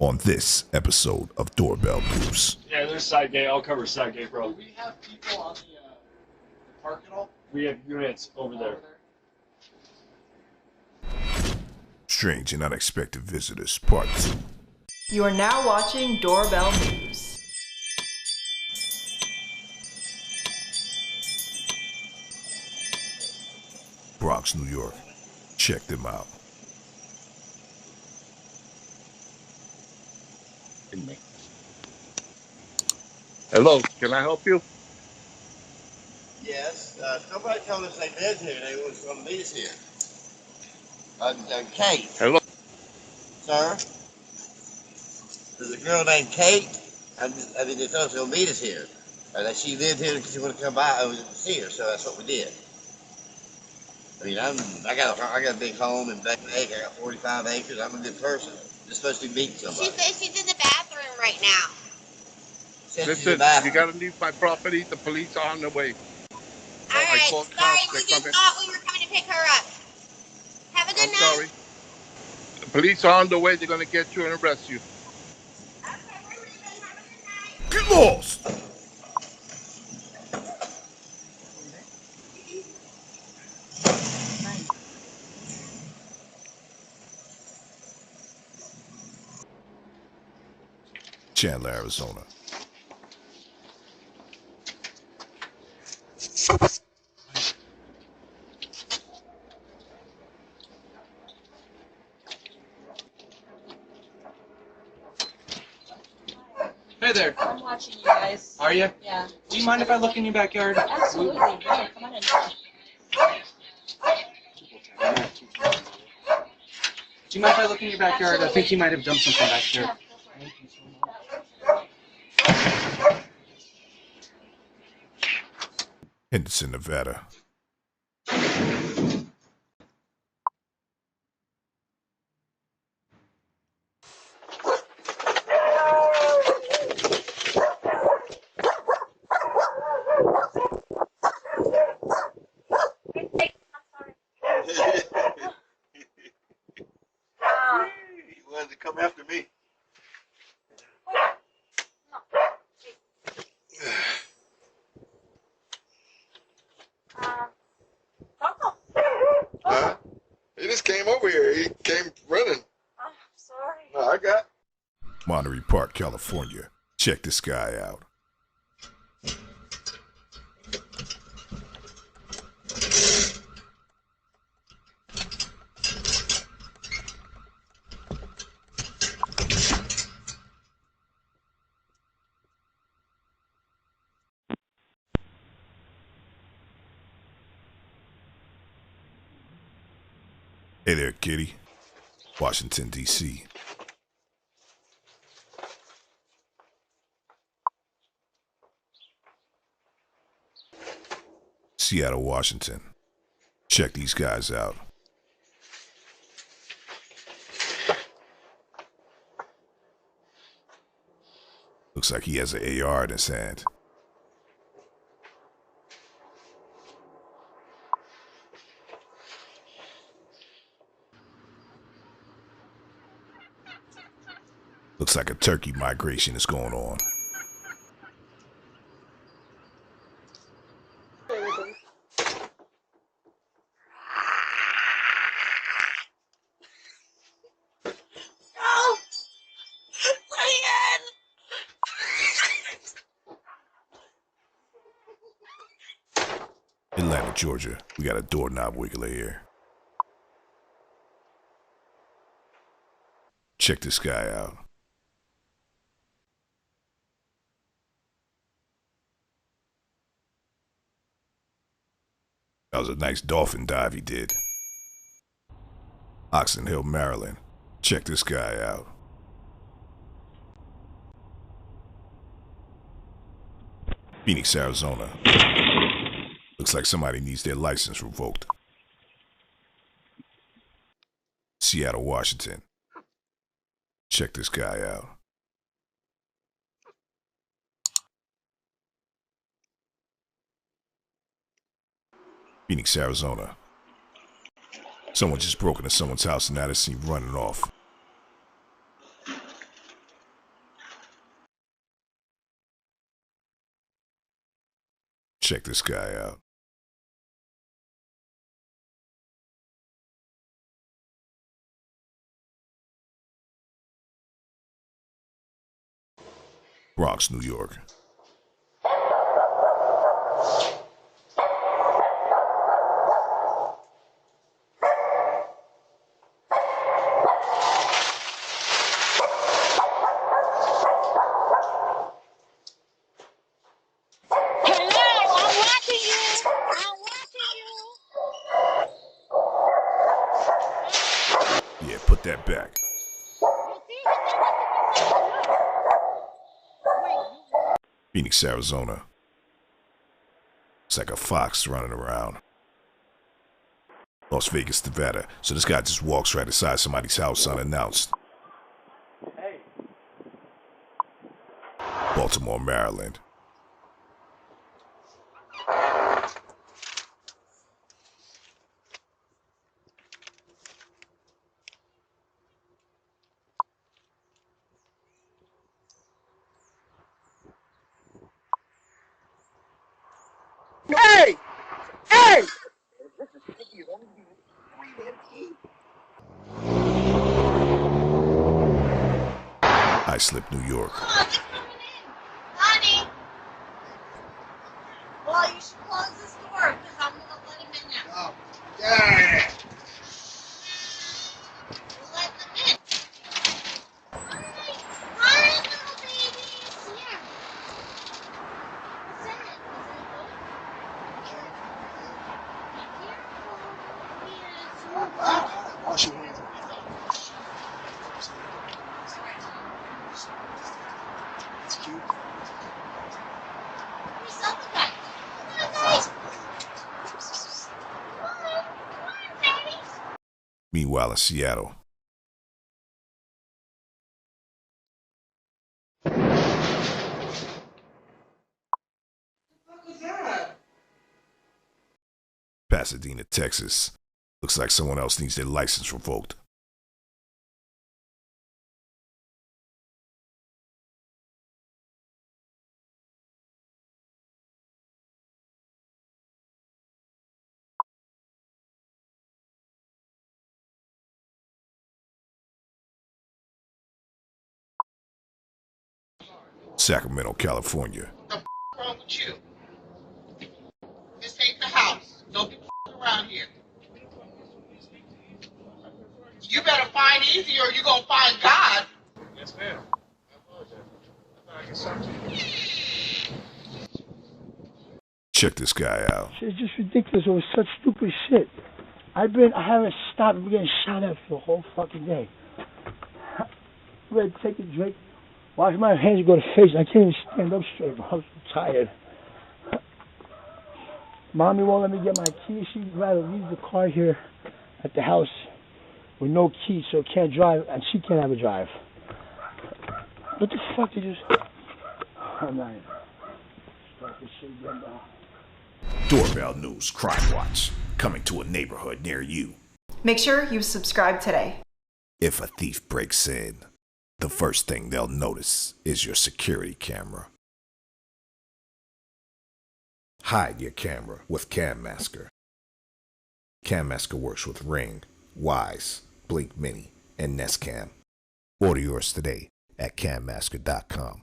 on this episode of Doorbell News. Yeah, there's side gate. I'll cover side gate, bro. Do we have people on the park at all? We have units over there. Strange and unexpected visitors, part 2. You are now watching Doorbell News. Bronx, New York. Check them out. Hello, can I help you? Yes, somebody told us they lived here. They was going to meet us here. Kate. Hello. Sir? There's a girl named Kate. They told us they'll meet us here. That she lived here because she wanted to come by and see her, so that's what we did. I mean, I got a big home in Back Lake. I got 45 acres. I'm a good person. Just supposed to be meeting somebody. She says she's in the bathroom right now. Listen, you gotta leave my property. The police are on the way. All right, called sorry, cops. we They're just coming. thought we were coming to pick her up. Have a good I'm night. sorry. The police are on the way. They're gonna get you and arrest you. Okay, we're leaving. Have a good night. Get lost! Chandler, Arizona. Hey there. I'm watching you guys. Are you? Yeah. Do you mind if I look in your backyard? Absolutely. Yeah, come on in. Do you mind if I look in your backyard? I think you might have done something back there. Yeah, go for it. Thank you so much. Henderson, Nevada. He wanted to come after me. He just came over here. He came running. Oh, sorry. No, I got. Monterey Park, California. Check this guy out. Hey there, kitty. Washington, D.C. Seattle, Washington. Check these guys out. Looks like he has an AR in his hand. Looks like a turkey migration is going on. Oh, Atlanta, Georgia. We got a doorknob wiggler here. Check this guy out. That was a nice dolphin dive he did. Oxon Hill, Maryland. Check this guy out. Phoenix, Arizona. Looks like somebody needs their license revoked. Seattle, Washington. Check this guy out. Phoenix, Arizona. Someone just broke into someone's house and now they're seen running off. Check this guy out. Bronx, New York. Yeah, put that back. Phoenix, Arizona. It's like a fox running around. Las Vegas, Nevada. So this guy just walks right inside somebody's house unannounced. Baltimore, Maryland. Hey! Hey! Islip, New York. Honey. Well, you should close this door because I'm going to let him in now. Oh, yeah. We'll let them in. Hi, little babies. Here. What's in it? Wash your hands. It's cute. Yourself a guy. Come on, guys. Come on, babies. Meanwhile, in Seattle. Pasadena, Texas. Looks like someone else needs their license revoked. Sacramento, California. What's wrong with you? This ain't the house. Don't be around here. You better find easy or you're going to find God. Yes, ma'am. I apologize. I thought I could talk to you. Check this guy out. It's just ridiculous. It was such stupid shit. I haven't stopped getting shot at for the whole fucking day. I'm ready to take a drink, wash my hands, go to face. I can't even stand up straight, bro. I'm so tired. Mommy won't let me get my keys. She'd rather leave the car here at the house with no keys, so can't drive, and she can't have a drive. What the fuck did you say? I'm not even. Start this shit again now. Doorbell News Crime Watch. Coming to a neighborhood near you. Make sure you subscribe today. If a thief breaks in, the first thing they'll notice is your security camera. Hide your camera with Cam Masker. Cam Masker works with Ring, Wise, Blink Mini, and Nest Cam. Order yours today at cammasker.com.